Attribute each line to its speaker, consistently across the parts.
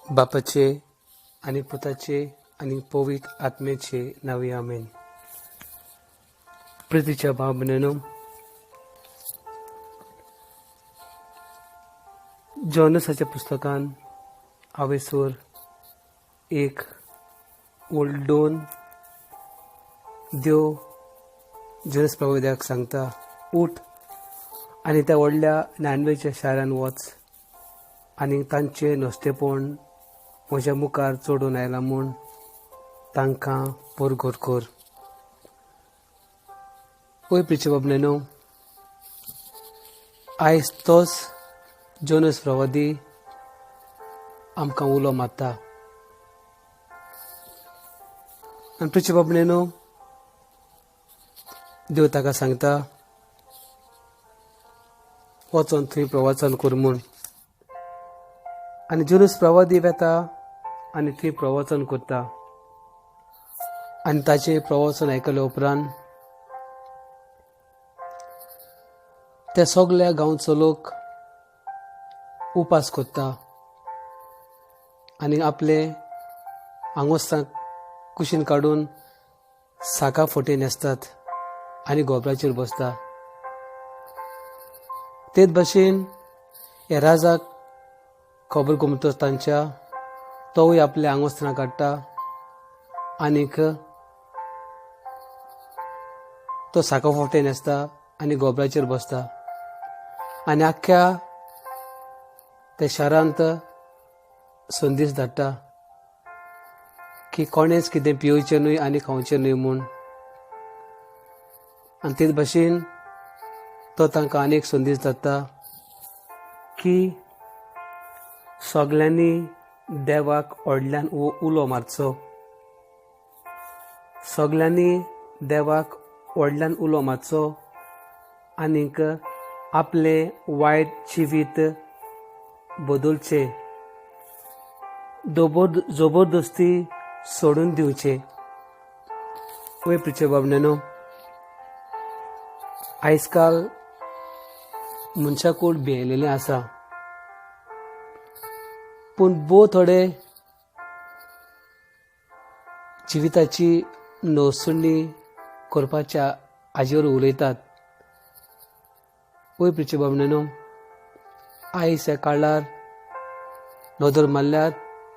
Speaker 1: बापाचे आणि पुताचे आणि पवित्र आत्म्याचे नावे आमेन. प्रीतीच्या भाव बहिणींनो, जॉनसाच्या पुस्तकान आवेसूर 1:2 देव जोनस प्रवाद्याक सांगता, उठ आणि त्या व्हडल्या नानवेच्या शारान वच आणि तांचे नुस्तेपण म्हज्या मुखार चडून आयला म्हूण तांकां परगोर कर. ओय प्रिय बाबनेनो, आयज तोच जोनस प्रवादी आमकां उलो मारता. आनी प्रिय बाबनेनो, देव ताका सांगता वचोन थंय प्रवचन कर म्हूण. आनी जोनस प्रवादी वेता आनी थंय प्रवचन करता. आनी ताचें प्रवचन आयकल्या उपरांत त्या सगळ्या गांवचो लोक उपास करता आनी आपले आंगोस्तांक कुशीन काडून साका फोटे न्हेसतात आनी गोबराचेर बसता. तेच भाशेन ह्या राजाक खबर घुमतच तांच्या तोय आपले आंगोस्तां काडटा आनीक तो साका फोटे न्हेसता आनी गोबराचेर बसता. आनी आख्ख्या त्या शारांत संदेश धाडटा की कोणेच कितें पिवचें न्हय आनी खावचें न्हय म्हूण. आनी तेच भाशेन तो तांकां आनीक संदेश धाडटा की सगल्यांनी देवाक व्हडल्यान उलो मारचो. सगल्यांनी देवाक व्हडल्यान उलो मारचो आनीक आपले वायट जिवीत बदलचे, जबरदस्ती सोडून दिवचे. वय प्रिय बाबनेनो, आयज काल मनशाकूड भियेलेलें आसा, पूण थोडे जिविताची नोसुणी करपाच्या हाजेर उलयतात. वय प्रिय बाबनेनो, आयज ह्या काळार नदर मारल्यार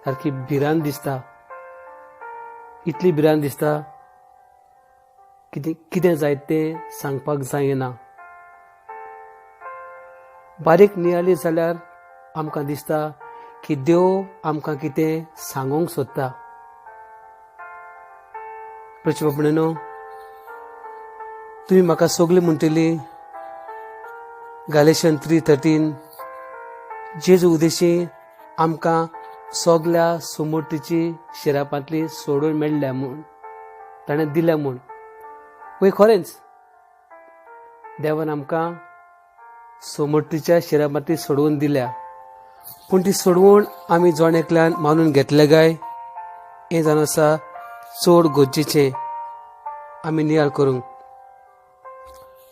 Speaker 1: सारकी भिरांत दिसता. इतली भिरांत दिसता कितें जायत तें सांगपाक जायना. बारीक नियाळी जाल्यार आमकां दिसता की देव आमकां कितें सांगूंक सोदता. प्रिय बाबनेनो, तुमी म्हाका सगळीं म्हणटली गॅलेशियन 3:13 जेजू उदेशी आमकां सगल्या सुमोटीची शिरापांतली सोडून मेळ्ळ्या म्हूण, ताणें दिल्या म्हूण. वय खरेंच देवान आमकां सोमोटीच्या शिरापांतली सोडवून दिल्या, पूण ती सोडवून आमी जोण एकल्यान मानून घेतले काय हें जावन आसा चड गरजेचें आमी नियाळ करूंक.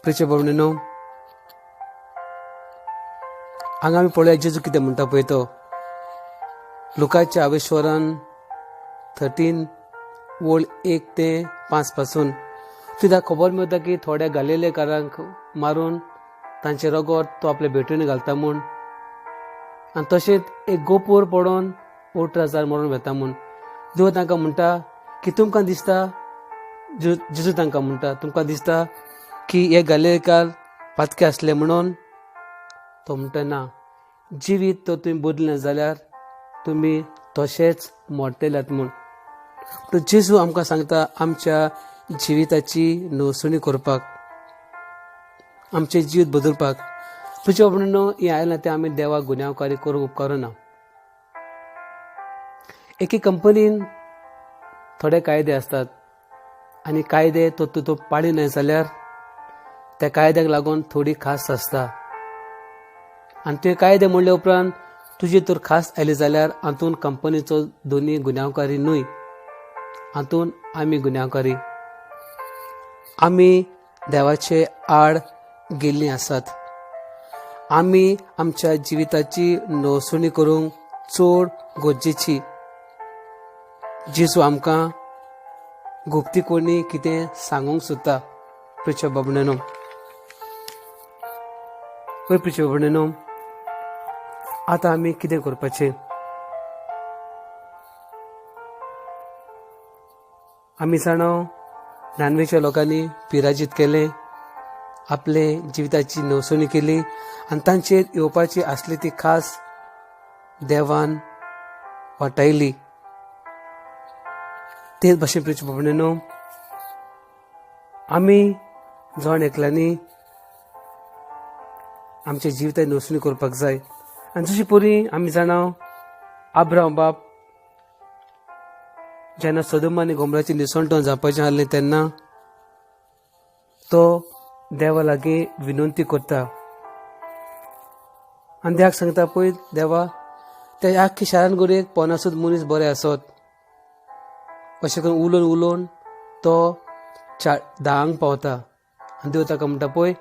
Speaker 1: प्रिय बाबनेनो, हांगा आमी पळोवया जेजू कितें म्हणटा पळय तो लुकाच्या आवेश्वरान 13:1-5 पासून. तुका खबर मेळटा की थोड्या गालिलेकारांक मारून तांचे रगत तो आपल्या भेटीन घालता म्हूण. आनी तशेंच एक गोपूर पडोवन 8,000 मरून वेता म्हूण. देव तांकां म्हणटा की तुमकां दिसता, जेजू तांकां म्हणटा, तुमकां दिसता की हे गालिलेकार पातके आसले म्हणून. तो म्हणटा ना, जिवीत तो तुमी बदलें जाल्यार तुमी तशेंच मोडटल्यात म्हूण. तो जेजू आमकां सांगता आमच्या जिविताची नोसणी करपाक, आमचें जीव बदलपाक. तुज्या म्हणून हें आयलां तें आमी देवाक गुन्यांवकारी करूंक उपकारना. एके कंपनीन थोडे कायदे आसतात आनी कायदे तो पाळी न्हय जाल्यार त्या कायद्याक लागून थोडी खास आसता. आनी ते कायदे म्हणले उपरांत तुजी तर खास आयली जाल्यार हातून कंपनीचो दोनी गुन्यांवकारी न्हय, हातून आमी गुन्यांवकारी. आमी देवाचे आड गेल्लीं आसात. आमी आमच्या जिविताची नोसणी करूंक चड गरजेची. जेजू आमकां गुप्ती कोणी कितें सांगूंक सोदता. प्रिय बाबणेनो, प्रिय बाबणेनो, आतां आमी कितें करपाचें? आमी जाणो नानवेच्या लोकांनी पिराजीत केले, आपले जिविताची नवसणी केली आनी तांचेर येवपाची आसली ती खास देवान वाटायली. तेच भाशेन प्रिय बाबणेनो, आमी जाण एकल्यांनी आमच्या जिविताची नवसणी करपाक जाय. आनी जशी परी आमी जाणा अब्राहम बाप जेन्ना सदोम आनी गोमोराची निसणटण जावपाचें आसलें तेन्ना तो देवा लागीं विनंती करता आनी देवाक सांगता, पळय देवा, त्या आख्ख्या शारान घडयेक 50 मनीस बरे आसत. अशें करून उलोवन उलोवन तो 10 पावता आनी देव ताका म्हणटा, पळय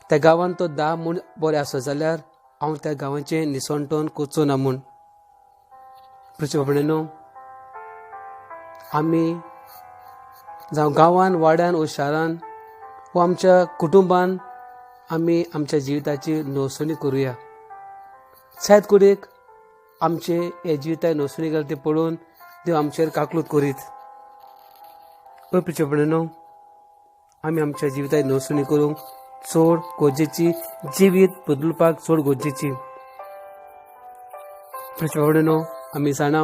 Speaker 1: त्या गांवांत तो 10 म्हूण बरे आसत जाल्यार हांव त्या गांवाचें निसणटण कोचो ना म्हूण. प्रिय बाबणेनो, आमी जावं गांवान, वाड्यान वा शारान वा आमच्या कुटुंबान आमी आमच्या जिविताची नवसणी करुया. शायद कुडीक आमचे हे जिविता नवसणी केले ते पळोवन देव आमचेर काकलूत करीत. प्रिय बाबणेनो, आमी आमच्या जिविताची नवसणी करूंक चड गरजेची, जिवीत बदलपाक चड गरजेची. प्रिय बाबणेनो, आमी जाणा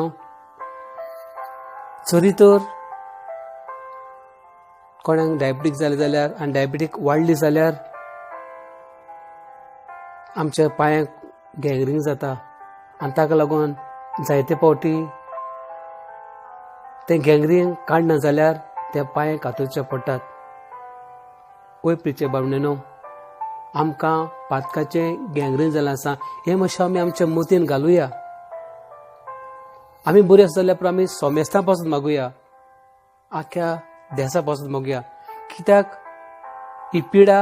Speaker 1: जरी तर कोणाक डायबिटीक जाले जाल्यार आनी डायबिटीक वाडली जाल्यार आमच्या पांयांक गँग्रीन जाता आनी ताका लागून जायते फावटी ते गँग्रीन काडना जाल्यार त्या पांयांक कातरचे पडटात. वय प्रिय बाबणेनो, आमकां पातकाचें गँग्रीन जालां आसा हें मातशें आमी आमच्या मतीन घालुया. आमी बरी आसा जाल्यार आमी सोमेस्तां पासून मागुया, आख्या देशा पासून मागुया. कित्याक ही पिडा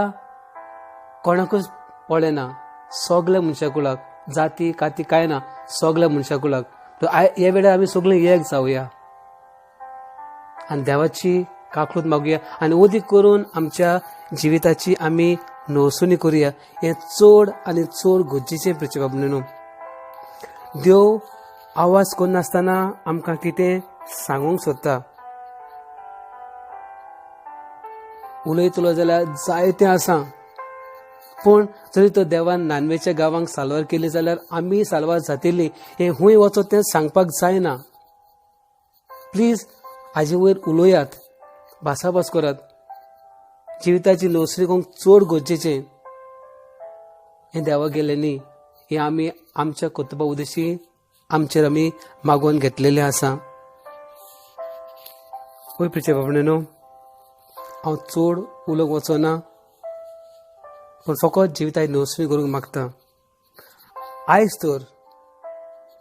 Speaker 1: कोणाकूच पडना, सगल्या मनशाकुलाक, जाती काती कांय ना, सगल्या मनशाकुलाक. ह्या वेळार आमी सगळीं एक जावया आनी देवाची काकलूत मागुया आनी उदीक करून आमच्या जिविताची आमी नवसणी करुया. हें चड आनी चड गरजेचें प्रिय बाबणेनो. देव आवाज करनासतना आमकां कितें सांगूंक सोदता. उलयतलो जाल्यार जायतें आसा, पूण जरी तो देवान नानवेच्या गांवांक सालवार केली जाल्यार आमी सालवार जातली हें हूंय वचत तें सांगपाक जायना. प्लीज हाजे वयर उलोवयात, भासाभास करात. जिविताची नवसणी करूंक चड गरजेचें हें देवा गेलें न्ही, हें आमी आमच्या कुटुंबा उद्देशी आमचेर आमी मागोवन घेतलेलें आसा. वय प्रिय बाबणेनो, हांव चड उलोवंक वचना, पूण फकत जिविताची नवसणी करूंक मागता. आयज तर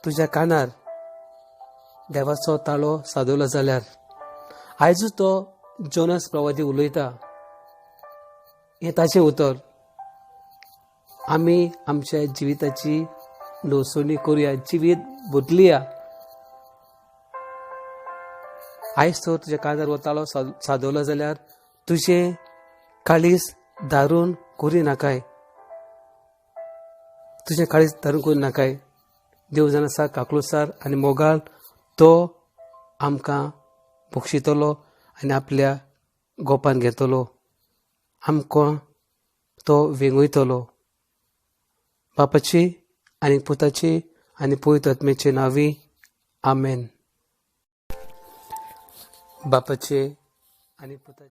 Speaker 1: तुज्या कानार देवाचो ताळो सादवलो जाल्यार आयजूच तो जोनस प्रवादी उलयता हें ताचें उतर. आमी आमच्या जिविताची नवसणी करुया, जिवीत बदलुया. आयज तर तुज्या कानार हो ताळो सादवलो जाल्यार तुजें काळीज दारून करी नाकाय, तुजें काळीज दारून करी नाकाय. देव जाण आसा काकलुसार आनी मोगाळ, तो आमकां बक्षितलो आनी आपल्या गोपान घेतलो. आमकां तो वेंगयतलो. बापाची आनी पुताची आनी पवित्र आत्म्याचे नांवी. आमेन. बापाचे आनी पुताचे